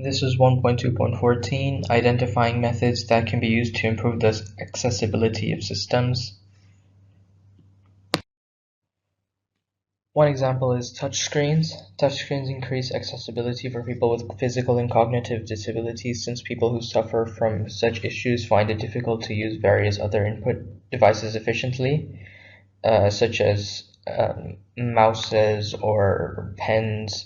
This is 1.2.14, identifying methods that can be used to improve the accessibility of systems. One example is touchscreens. Touchscreens increase accessibility for people with physical and cognitive disabilities, since people who suffer from such issues find it difficult to use various other input devices efficiently, such as mouses or pens.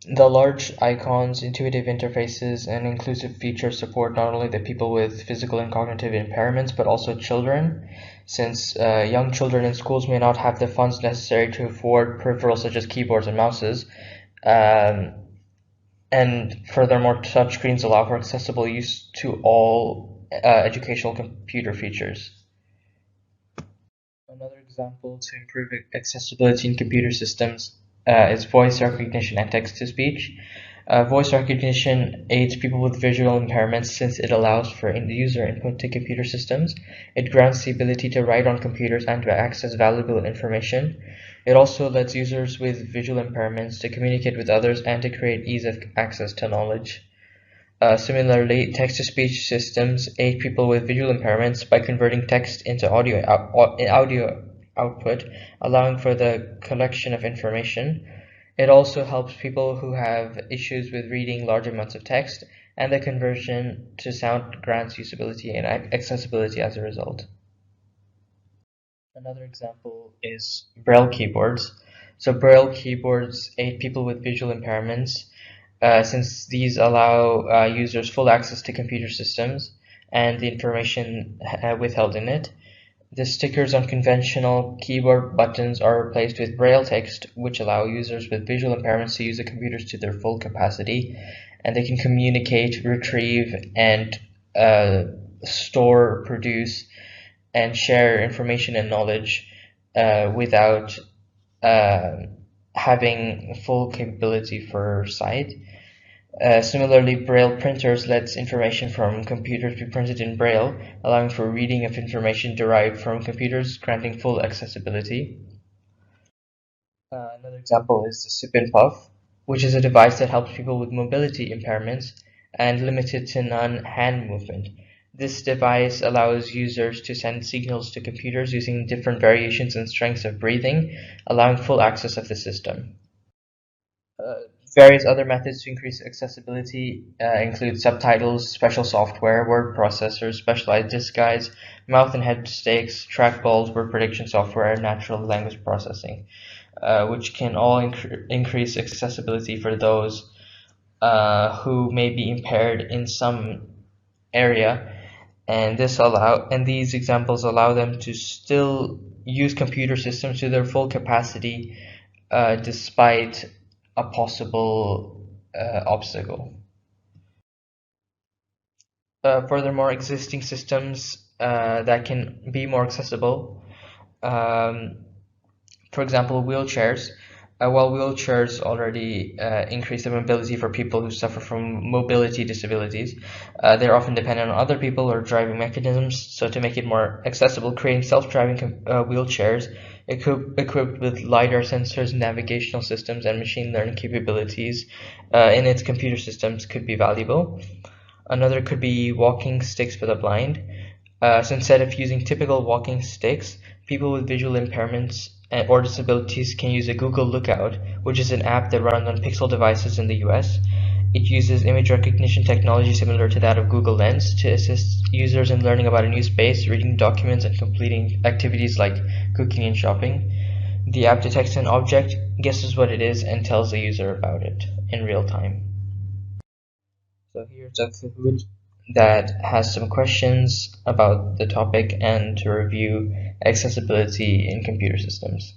The large icons, intuitive interfaces, and inclusive features support not only the people with physical and cognitive impairments, but also children, since young children in schools may not have the funds necessary to afford peripherals such as keyboards and mouses. And furthermore, touchscreens allow for accessible use to all educational computer features. Another example to improve accessibility in computer systems is voice recognition and text-to-speech. Voice recognition aids people with visual impairments since it allows for user input to computer systems. It grants the ability to write on computers and to access valuable information. It also lets users with visual impairments to communicate with others and to create ease of access to knowledge. Similarly, text-to-speech systems aid people with visual impairments by converting text into audio output, allowing for the collection of information. It also helps people who have issues with reading large amounts of text, and the conversion to sound grants usability and accessibility as a result. Another example is Braille keyboards. So Braille keyboards aid people with visual impairments since these allow users full access to computer systems and the information withheld in it. The stickers on conventional keyboard buttons are replaced with Braille text, which allow users with visual impairments to use the computers to their full capacity, and they can communicate, retrieve, and store, produce, and share information and knowledge without having full capability for sight. Similarly, Braille printers lets information from computers be printed in Braille, allowing for reading of information derived from computers, granting full accessibility. Another example is the Sip and Puff, which is a device that helps people with mobility impairments and limited to non-hand movement. This device allows users to send signals to computers using different variations and strengths of breathing, allowing full access of the system. Various other methods to increase accessibility include subtitles, special software, word processors, specialized disk guides, mouth and head stakes, trackballs, word prediction software, and natural language processing, which can all increase accessibility for those who may be impaired in some area, and these examples allow them to still use computer systems to their full capacity despite a possible obstacle. Furthermore, existing systems that can be more accessible, for example, wheelchairs. While wheelchairs already increase the mobility for people who suffer from mobility disabilities, they're often dependent on other people or driving mechanisms. So to make it more accessible, creating self-driving wheelchairs equipped with LiDAR sensors, navigational systems, and machine learning capabilities in its computer systems could be valuable. Another could be walking sticks for the blind. So instead of using typical walking sticks, people with visual impairments or disabilities can use a Google Lookout, which is an app that runs on Pixel devices in the US. It uses image recognition technology similar to that of Google Lens to assist users in learning about a new space, reading documents, and completing activities like cooking and shopping. The app detects an object, guesses what it is, and tells the user about it in real time. So here's a Kahoot that has some questions about the topic and to review accessibility in computer systems.